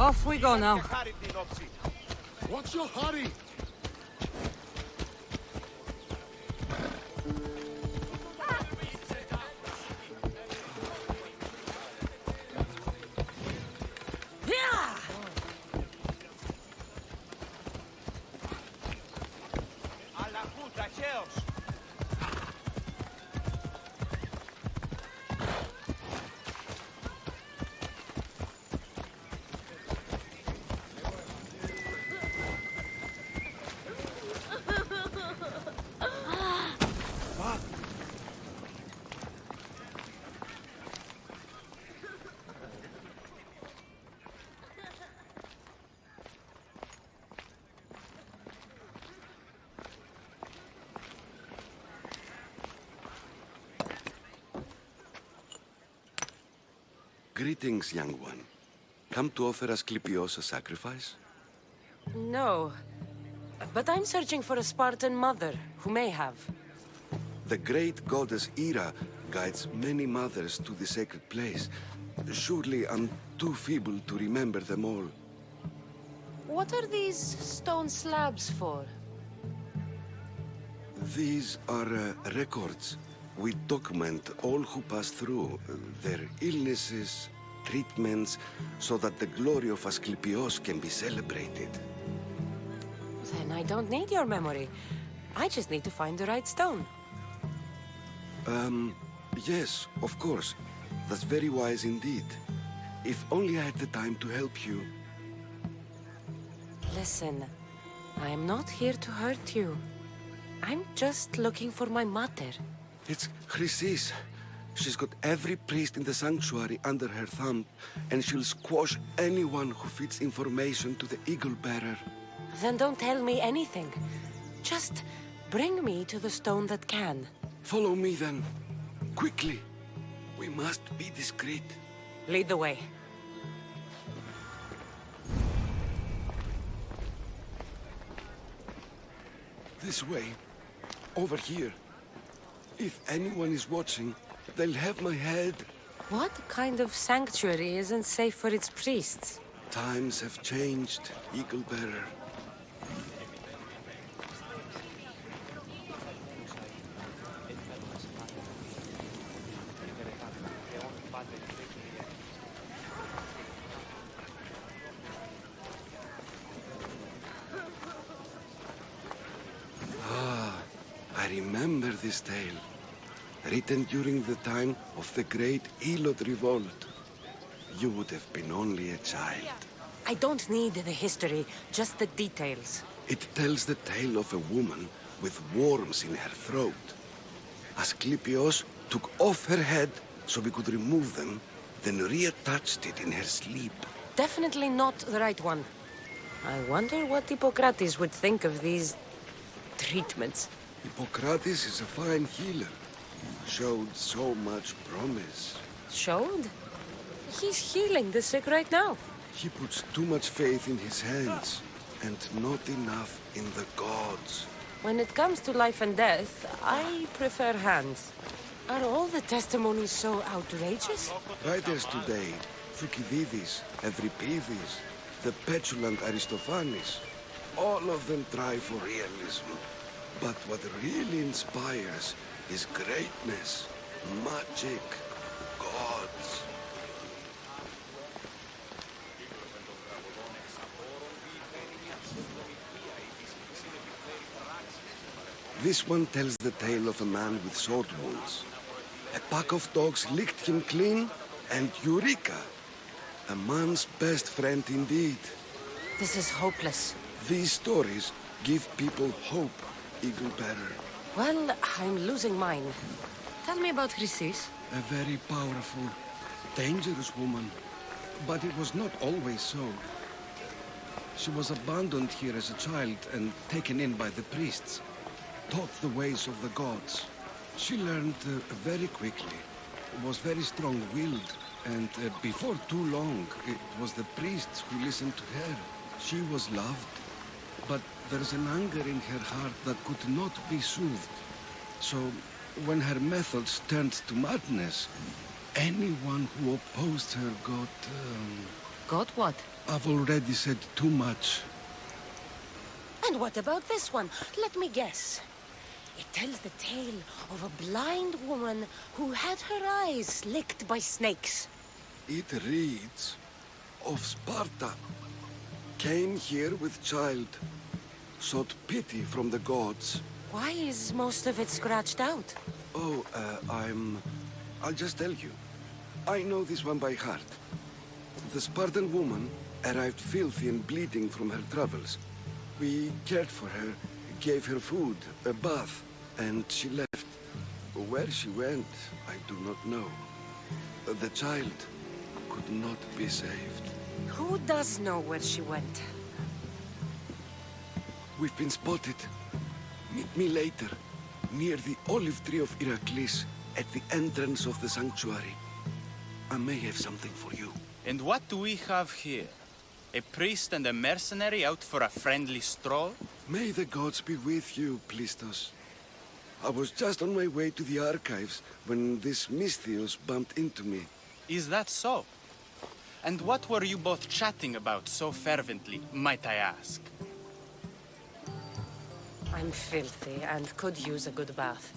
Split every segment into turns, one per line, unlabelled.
Off we go now.
What's your hurry?
Yeah!
Greetings, young one. Come to offer Asclepios a sacrifice?
No. But I'm searching for a Spartan mother who may have.
The great goddess Ira guides many mothers to the sacred place. Surely I'm too feeble to remember them all.
What are these stone slabs for?
These are records. We document all who pass through, their illnesses, treatments, so that the glory of Asclepios can be celebrated.
Then I don't need your memory. I just need to find the right stone.
Yes, of course. That's very wise indeed. If only I had the time to help you.
Listen, I am not here to hurt you. I'm just looking for my mother.
It's Chrysis. She's got every priest in the sanctuary under her thumb, and she'll squash anyone who feeds information to the Eagle Bearer.
Then don't tell me anything. Just bring me to the stone that can.
Follow me then. Quickly. We must be discreet.
Lead the way.
This way. Over here. If anyone is watching, they'll have my head.
What kind of sanctuary isn't safe for its priests?
Times have changed, Eagle Bearer. I remember this tale, written during the time of the great Elot revolt. You would have been only a child.
I don't need the history, just the details.
It tells the tale of a woman with worms in her throat. Asclepios took off her head so we could remove them, then reattached it in her sleep.
Definitely not the right one. I wonder what Hippocrates would think of these treatments.
Hippocrates is a fine healer. Showed so much promise.
Showed? He's healing the sick right now.
He puts too much faith in his hands, and not enough in the gods.
When it comes to life and death, I prefer hands. Are all the testimonies so outrageous?
Writers today, Thucydides, Euripides, the petulant Aristophanes, all of them try for realism. But what really inspires is greatness, magic, gods. This one tells the tale of a man with sword wounds. A pack of dogs licked him clean, and Eureka! A man's best friend indeed.
This is hopeless.
These stories give people hope, Eagle Bearer.
Well, I'm losing mine. Tell me about Chrysis.
A very powerful, dangerous woman. But it was not always so. She was abandoned here as a child and taken in by the priests. Taught the ways of the gods. She learned very quickly. Was very strong-willed. And before too long, it was the priests who listened to her. She was loved. But there's an anger in her heart that could not be soothed. So, when her methods turned to madness, anyone who opposed her got
Got what?
I've already said too much.
And what about this one? Let me guess. It tells the tale of a blind woman who had her eyes licked by snakes.
It reads of Sparta. Came here with child. Sought pity from the gods.
Why is most of it scratched out?
Oh, I'll just tell you. I know this one by heart. The Spartan woman arrived filthy and bleeding from her travels. We cared for her, gave her food, a bath, and she left. Where she went, I do not know. The child could not be saved.
Who does know where she went?
We've been spotted. Meet me later, near the olive tree of Heracles, at the entrance of the sanctuary. I may have something for you.
And what do we have here? A priest and a mercenary out for a friendly stroll?
May the gods be with you, Plistos. I was just on my way to the archives when this Misthios bumped into me.
Is that so? And what were you both chatting about so fervently, might I ask?
I'm filthy and could use a good bath.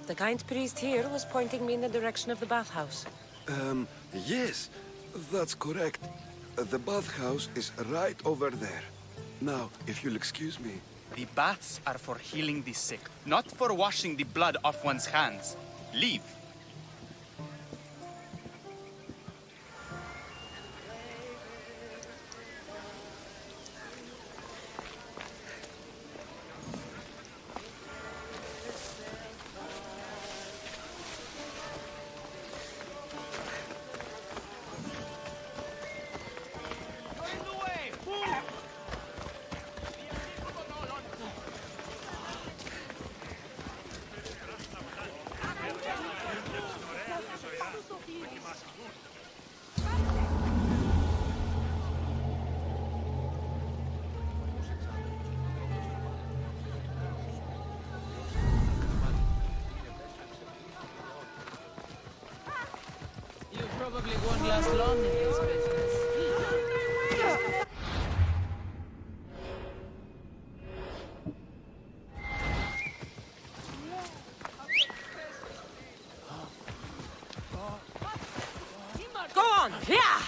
The kind priest here was pointing me in the direction of the bathhouse.
Yes, that's correct. The bathhouse is right over there. Now, if you'll excuse me.
The baths are for healing the sick, not for washing the blood off one's hands. Leave.
Probably won't last long in this business.
Go on! Yeah!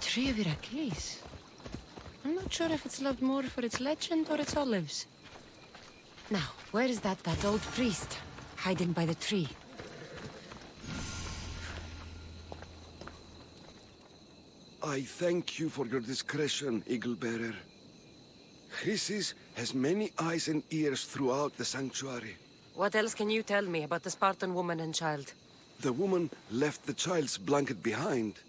Tree of Heracles. I'm not sure if it's loved more for its legend or its olives. Now, where is that old priest, hiding by the tree?
I thank you for your discretion, Eagle-bearer. Chrysis has many eyes and ears throughout the sanctuary.
What else can you tell me about the Spartan woman and child?
The woman left the child's blanket behind.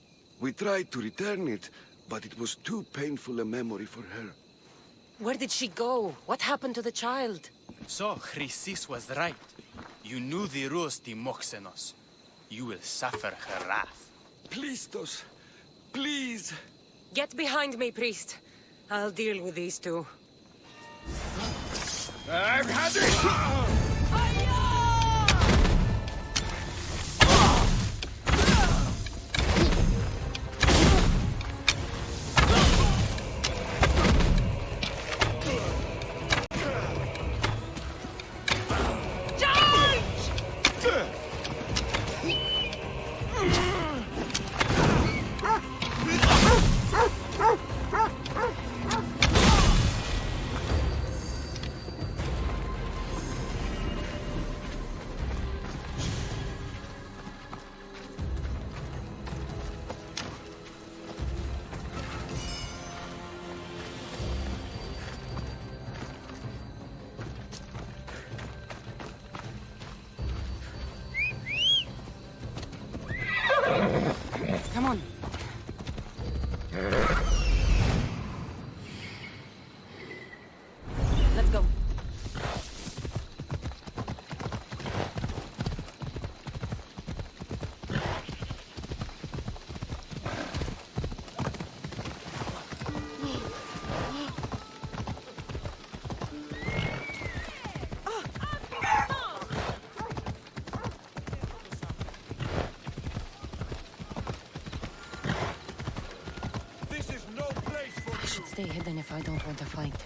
We tried to return it, but it was too painful a memory for her.
Where did she go? What happened to the child?
So, Chrysis was right. You knew the rules, Timoxenos. You will suffer her wrath.
Plistos, please!
Get behind me, priest. I'll deal with these two.
I've had it!
stay hidden if I don't want a fight.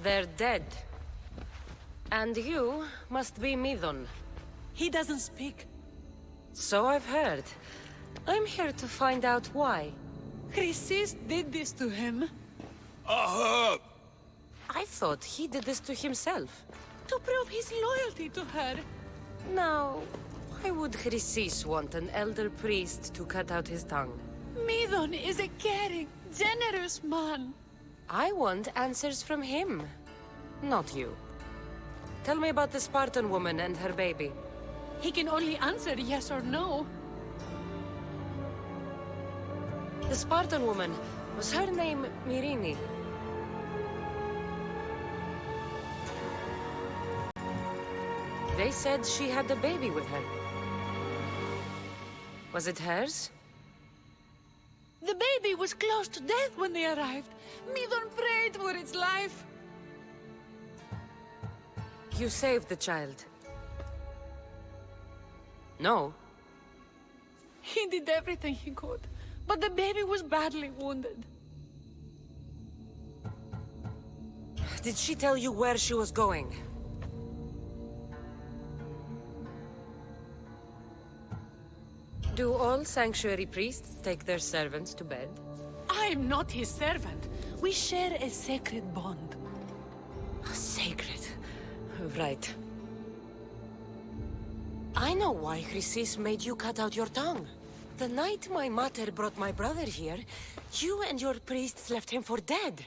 They're dead. And you must be Midon.
He doesn't speak.
So I've heard. I'm here to find out why.
Chrysis did this to him.
Ahab!
I thought he did this to himself.
To prove his loyalty to her.
Now, why would Chrysis want an elder priest to cut out his tongue?
Midon is a caring, generous man.
I want answers from him, not you. Tell me about the Spartan woman and her baby.
He can only answer yes or no.
The Spartan woman. Was her name Mirini? They said she had a baby with her. Was it hers?
The baby was close to death when they arrived. Midon prayed for its life.
You saved the child. No.
He did everything he could, but the baby was badly wounded.
Did she tell you where she was going? Do all sanctuary priests take their servants to bed?
I'm not his servant. We share a sacred bond.
Sacred. Right. I know why Chrysis made you cut out your tongue. The night my mater brought my brother here, you and your priests left him for dead.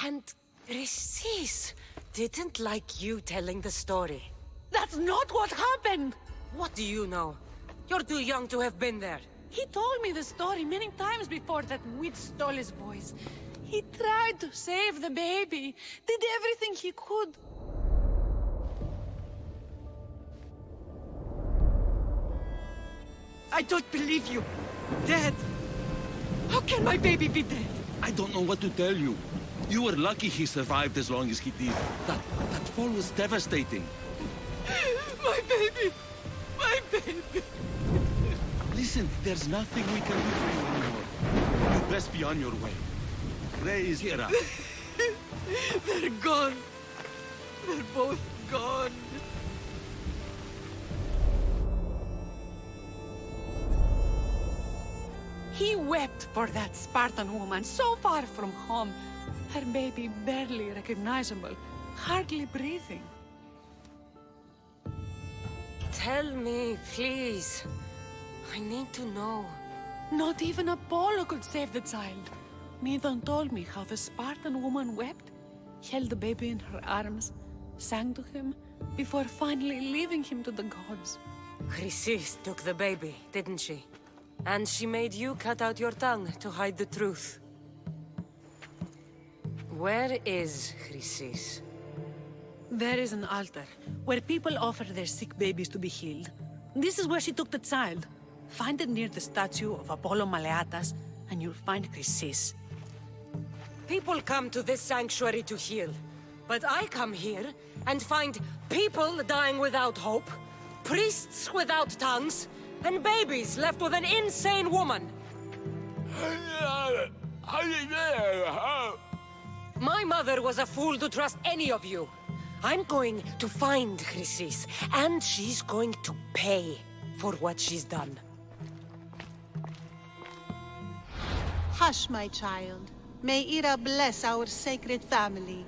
And Chrysis didn't like you telling the story.
That's not what happened!
What do you know? You're too young to have been there.
He told me the story many times before that witch stole his voice. He tried to save the baby, did everything he could.
I don't believe you. Dead.
How can my baby be dead?
I don't know what to tell you. You were lucky he survived as long as he did. That fall was devastating.
My baby! My baby!
Listen, there's nothing we can do for you anymore. You best be on your way. Ray is here.
They're gone. They're both gone. He wept for that Spartan woman so far from home. Her baby barely recognizable, hardly breathing.
Tell me, please. I need to know.
Not even Apollo could save the child. Midon told me how the Spartan woman wept, held the baby in her arms, sang to him, before finally leaving him to the gods.
Chrysis took the baby, didn't she? And she made you cut out your tongue to hide the truth. Where is Chrysis?
There is an altar, where people offer their sick babies to be healed. This is where she took the child. Find it near the statue of Apollo Maleatas, and you'll find Chrysis.
People come to this sanctuary to heal. But I come here and find people dying without hope, priests without tongues, and babies left with an insane woman. My mother was a fool to trust any of you. I'm going to find Chrysis, and she's going to pay for what she's done.
Hush, my child. May Ira bless our sacred family.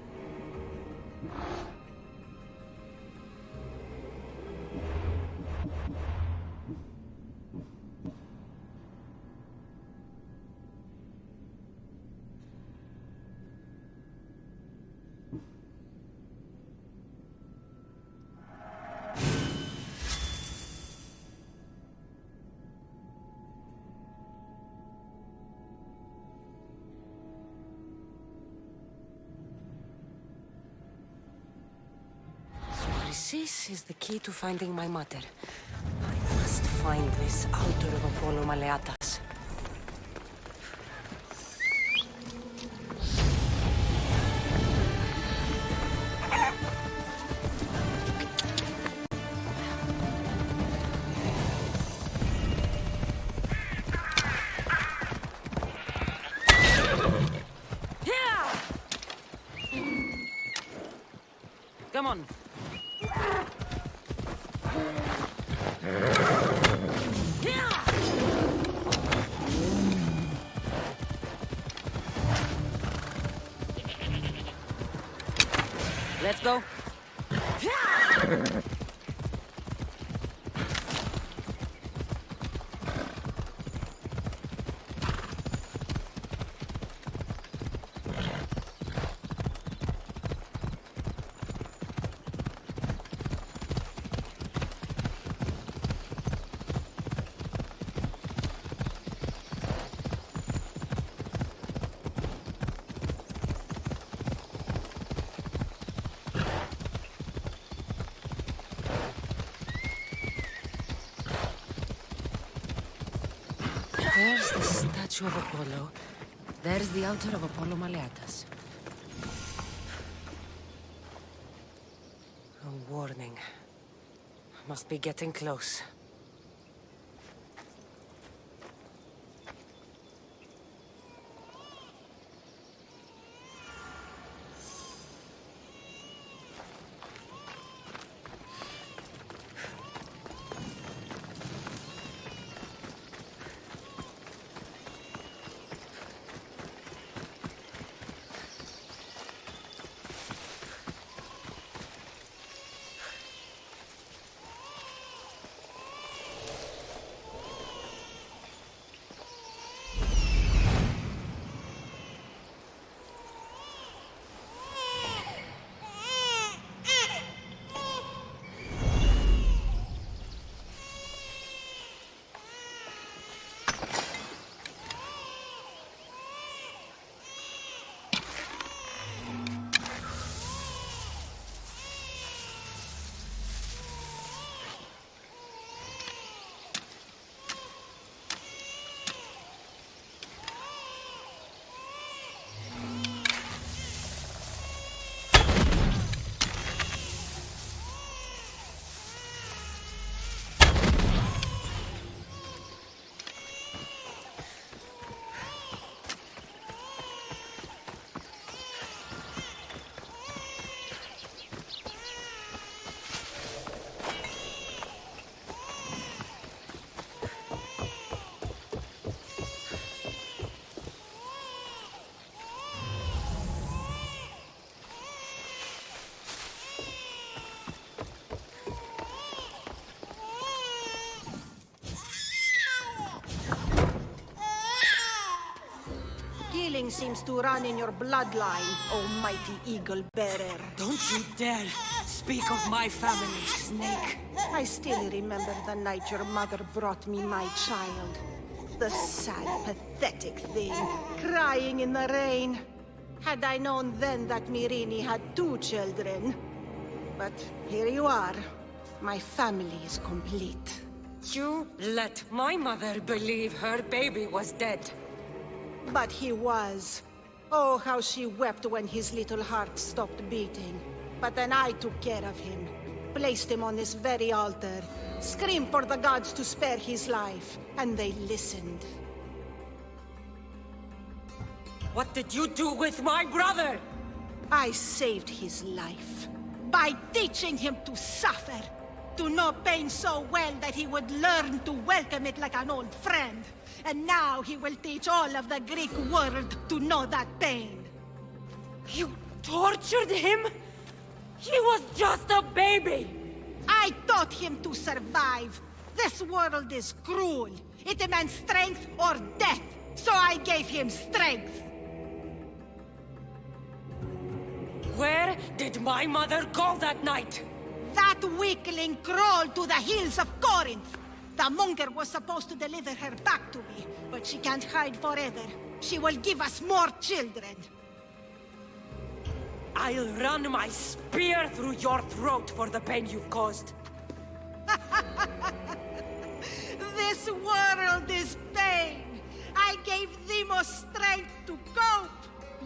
Chrysis is the key to finding my mother. I must find this altar of Apollo Maleatas. Come on. Let's go. There's the statue of Apollo. There's the altar of Apollo Maleatus. A warning. Must be getting close.
Killing seems to run in your bloodline, almighty eagle bearer.
Don't you dare speak of my family, Snake.
I still remember the night your mother brought me my child. The sad, pathetic thing, crying in the rain. Had I known then that Mirini had 2 children. But here you are. My family is complete.
You let my mother believe her baby was dead.
But he was. Oh, how she wept when his little heart stopped beating. But then I took care of him. Placed him on this very altar. Screamed for the gods to spare his life. And they listened.
What did you do with my brother?
I saved his life. By teaching him to suffer. To know pain so well that he would learn to welcome it like an old friend. And now he will teach all of the Greek world to know that pain.
You tortured him? He was just a baby!
I taught him to survive. This world is cruel. It demands strength or death. So I gave him strength.
Where did my mother go that night?
That weakling crawled to the hills of Corinth. The monger was supposed to deliver her back to me, but she can't hide forever. She will give us more children.
I'll run my spear through your throat for the pain you've caused.
This world is pain. I gave Demos strength to cope.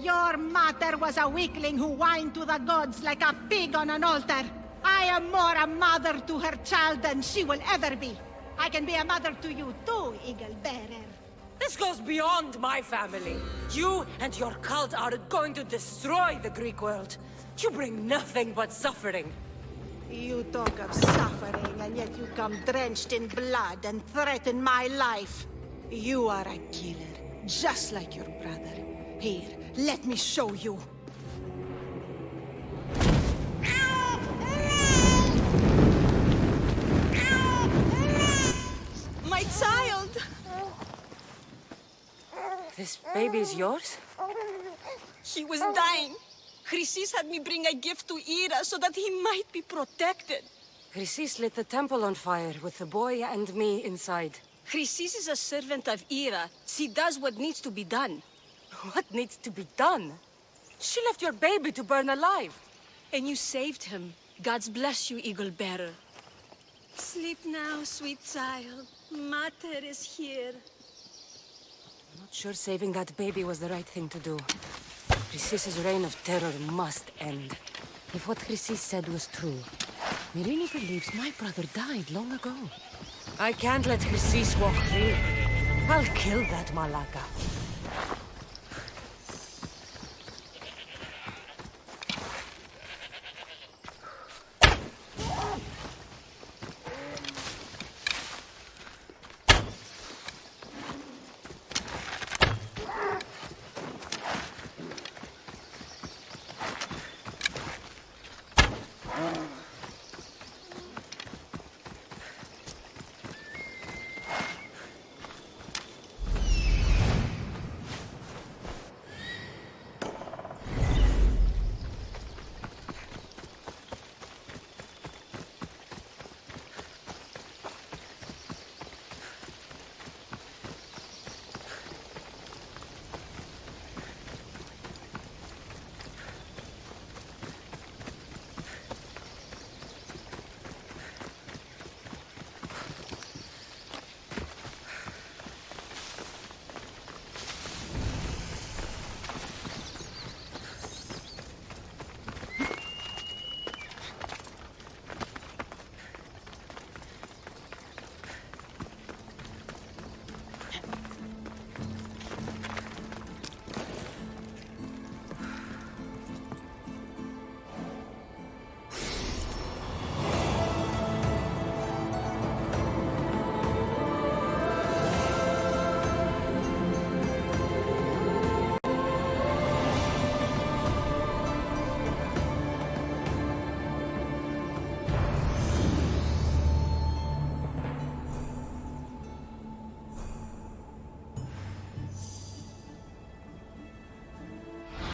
Your mother was a weakling who whined to the gods like a pig on an altar. I am more a mother to her child than she will ever be. I can be a mother to you too, Eagle Bearer.
This goes beyond my family. You and your cult are going to destroy the Greek world. You bring nothing but suffering.
You talk of suffering, and yet you come drenched in blood and threaten my life. You are a killer, just like your brother. Here, let me show you.
My child!
This baby is yours?
He was dying. Chrysis had me bring a gift to Ira so that he might be protected.
Chrysis lit the temple on fire with the boy and me inside.
Chrysis is a servant of Ira. She does what needs to be done.
What needs to be done? She left your baby to burn alive.
And you saved him. Gods bless you, Eagle Bearer. Sleep now, sweet child. Mater is here.
Not sure saving that baby was the right thing to do. Chrysis' reign of terror must end. If what Chrysis said was true, Myrrine believes my brother died long ago. I can't let Chrysis walk free. I'll kill that Malaka.